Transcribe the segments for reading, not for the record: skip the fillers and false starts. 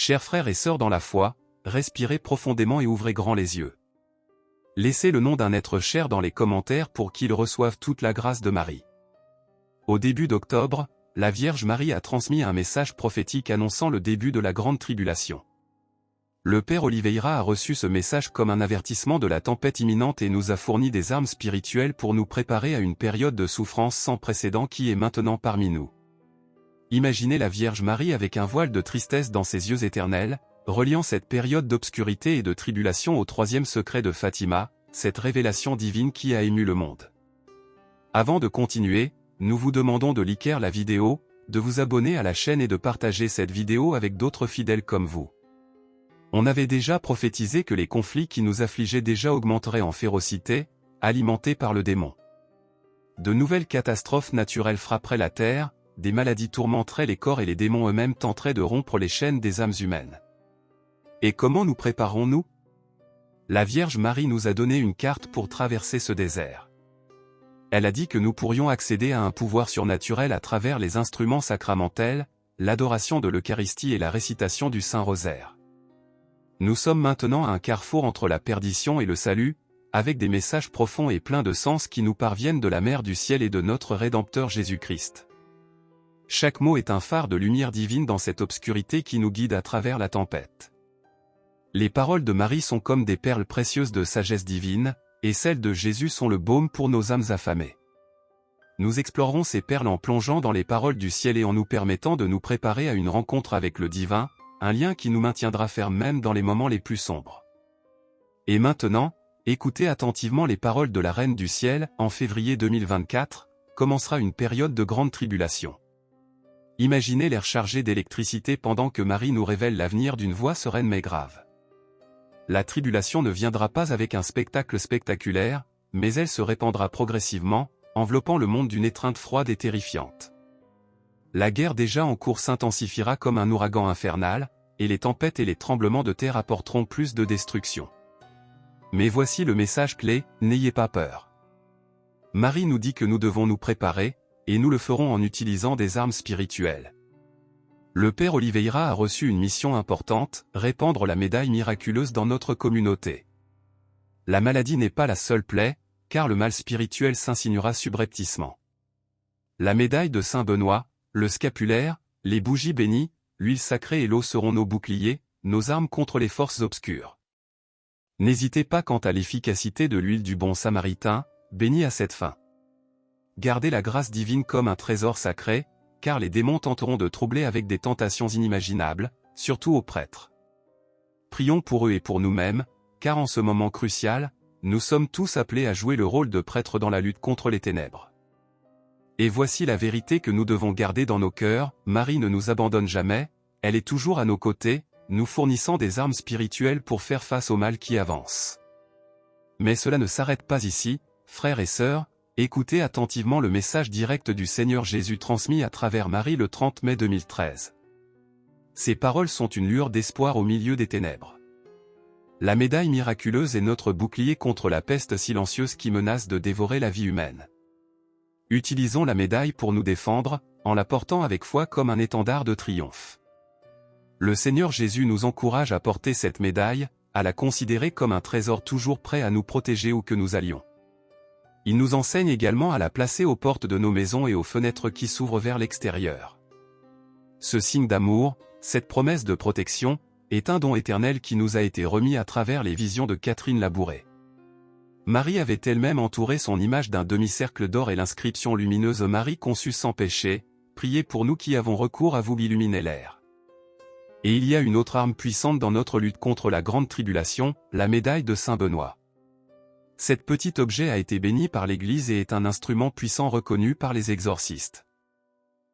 Chers frères et sœurs dans la foi, respirez profondément et ouvrez grand les yeux. Laissez le nom d'un être cher dans les commentaires pour qu'il reçoive toute la grâce de Marie. Au début d'octobre, la Vierge Marie a transmis un message prophétique annonçant le début de la grande tribulation. Le Père Oliveira a reçu ce message comme un avertissement de la tempête imminente et nous a fourni des armes spirituelles pour nous préparer à une période de souffrance sans précédent qui est maintenant parmi nous. Imaginez la Vierge Marie avec un voile de tristesse dans ses yeux éternels, reliant cette période d'obscurité et de tribulation au troisième secret de Fatima, cette révélation divine qui a ému le monde. Avant de continuer, nous vous demandons de liker la vidéo, de vous abonner à la chaîne et de partager cette vidéo avec d'autres fidèles comme vous. On avait déjà prophétisé que les conflits qui nous affligeaient déjà augmenteraient en férocité, alimentés par le démon. De nouvelles catastrophes naturelles frapperaient la terre, des maladies tourmenteraient les corps et les démons eux-mêmes tenteraient de rompre les chaînes des âmes humaines. Et comment nous préparons-nous? La Vierge Marie nous a donné une carte pour traverser ce désert. Elle a dit que nous pourrions accéder à un pouvoir surnaturel à travers les instruments sacramentels, l'adoration de l'Eucharistie et la récitation du Saint-Rosaire. Nous sommes maintenant à un carrefour entre la perdition et le salut, avec des messages profonds et pleins de sens qui nous parviennent de la Mère du ciel et de notre Rédempteur Jésus-Christ. Chaque mot est un phare de lumière divine dans cette obscurité qui nous guide à travers la tempête. Les paroles de Marie sont comme des perles précieuses de sagesse divine, et celles de Jésus sont le baume pour nos âmes affamées. Nous explorerons ces perles en plongeant dans les paroles du ciel et en nous permettant de nous préparer à une rencontre avec le divin, un lien qui nous maintiendra fermes même dans les moments les plus sombres. Et maintenant, écoutez attentivement les paroles de la Reine du Ciel. En février 2024, commencera une période de grande tribulation. Imaginez l'air chargé d'électricité pendant que Marie nous révèle l'avenir d'une voix sereine mais grave. La tribulation ne viendra pas avec un spectacle spectaculaire, mais elle se répandra progressivement, enveloppant le monde d'une étreinte froide et terrifiante. La guerre déjà en cours s'intensifiera comme un ouragan infernal, et les tempêtes et les tremblements de terre apporteront plus de destruction. Mais voici le message clé, n'ayez pas peur. Marie nous dit que nous devons nous préparer, et nous le ferons en utilisant des armes spirituelles. Le Père Oliveira a reçu une mission importante, répandre la médaille miraculeuse dans notre communauté. La maladie n'est pas la seule plaie, car le mal spirituel s'insinuera subrepticement. La médaille de Saint Benoît, le scapulaire, les bougies bénies, l'huile sacrée et l'eau seront nos boucliers, nos armes contre les forces obscures. N'hésitez pas quant à l'efficacité de l'huile du bon samaritain, bénie à cette fin. Gardez la grâce divine comme un trésor sacré, car les démons tenteront de troubler avec des tentations inimaginables, surtout aux prêtres. Prions pour eux et pour nous-mêmes, car en ce moment crucial, nous sommes tous appelés à jouer le rôle de prêtres dans la lutte contre les ténèbres. Et voici la vérité que nous devons garder dans nos cœurs, Marie ne nous abandonne jamais, elle est toujours à nos côtés, nous fournissant des armes spirituelles pour faire face au mal qui avance. Mais cela ne s'arrête pas ici, frères et sœurs, écoutez attentivement le message direct du Seigneur Jésus transmis à travers Marie le 30 mai 2013. Ces paroles sont une lueur d'espoir au milieu des ténèbres. La médaille miraculeuse est notre bouclier contre la peste silencieuse qui menace de dévorer la vie humaine. Utilisons la médaille pour nous défendre, en la portant avec foi comme un étendard de triomphe. Le Seigneur Jésus nous encourage à porter cette médaille, à la considérer comme un trésor toujours prêt à nous protéger où que nous allions. Il nous enseigne également à la placer aux portes de nos maisons et aux fenêtres qui s'ouvrent vers l'extérieur. Ce signe d'amour, cette promesse de protection, est un don éternel qui nous a été remis à travers les visions de Catherine Labouré. Marie avait elle-même entouré son image d'un demi-cercle d'or et l'inscription lumineuse « Marie conçue sans péché, priez pour nous qui avons recours à vous illuminer l'air ». Et il y a une autre arme puissante dans notre lutte contre la grande tribulation, la médaille de Saint Benoît. Cet petit objet a été béni par l'Église et est un instrument puissant reconnu par les exorcistes.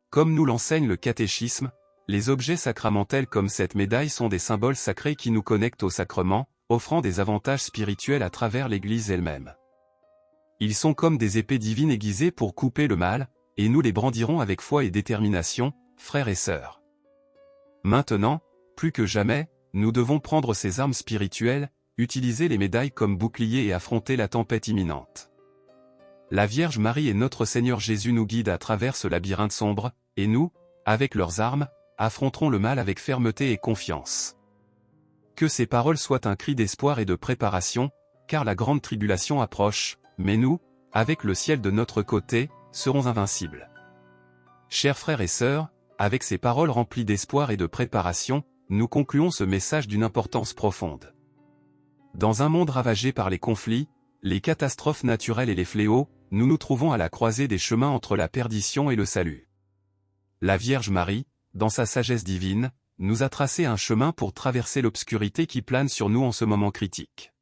Comme nous l'enseigne le catéchisme, les objets sacramentels comme cette médaille sont des symboles sacrés qui nous connectent au sacrement, offrant des avantages spirituels à travers l'Église elle-même. Ils sont comme des épées divines aiguisées pour couper le mal, et nous les brandirons avec foi et détermination, frères et sœurs. Maintenant, plus que jamais, nous devons prendre ces armes spirituelles, utiliser les médailles comme bouclier et affronter la tempête imminente. La Vierge Marie et notre Seigneur Jésus nous guident à travers ce labyrinthe sombre, et nous, avec leurs armes, affronterons le mal avec fermeté et confiance. Que ces paroles soient un cri d'espoir et de préparation, car la grande tribulation approche, mais nous, avec le ciel de notre côté, serons invincibles. Chers frères et sœurs, avec ces paroles remplies d'espoir et de préparation, nous concluons ce message d'une importance profonde. Dans un monde ravagé par les conflits, les catastrophes naturelles et les fléaux, nous nous trouvons à la croisée des chemins entre la perdition et le salut. La Vierge Marie, dans sa sagesse divine, nous a tracé un chemin pour traverser l'obscurité qui plane sur nous en ce moment critique.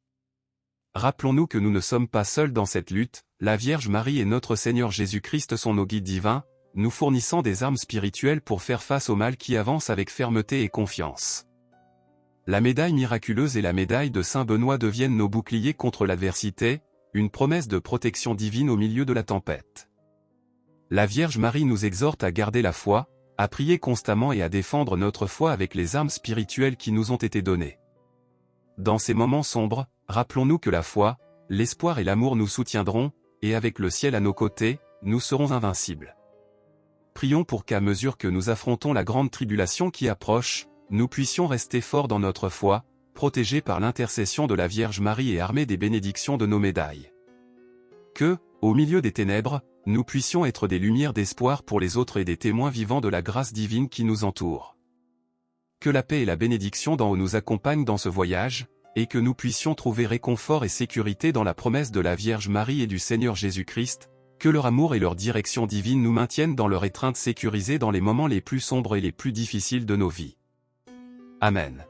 Rappelons-nous que nous ne sommes pas seuls dans cette lutte, la Vierge Marie et notre Seigneur Jésus-Christ sont nos guides divins, nous fournissant des armes spirituelles pour faire face au mal qui avance avec fermeté et confiance. La médaille miraculeuse et la médaille de Saint Benoît deviennent nos boucliers contre l'adversité, une promesse de protection divine au milieu de la tempête. La Vierge Marie nous exhorte à garder la foi, à prier constamment et à défendre notre foi avec les armes spirituelles qui nous ont été données. Dans ces moments sombres, rappelons-nous que la foi, l'espoir et l'amour nous soutiendront, et avec le ciel à nos côtés, nous serons invincibles. Prions pour qu'à mesure que nous affrontons la grande tribulation qui approche, nous puissions rester forts dans notre foi, protégés par l'intercession de la Vierge Marie et armés des bénédictions de nos médailles. Que, au milieu des ténèbres, nous puissions être des lumières d'espoir pour les autres et des témoins vivants de la grâce divine qui nous entoure. Que la paix et la bénédiction d'en haut nous accompagnent dans ce voyage, et que nous puissions trouver réconfort et sécurité dans la promesse de la Vierge Marie et du Seigneur Jésus-Christ, que leur amour et leur direction divine nous maintiennent dans leur étreinte sécurisée dans les moments les plus sombres et les plus difficiles de nos vies. Amen.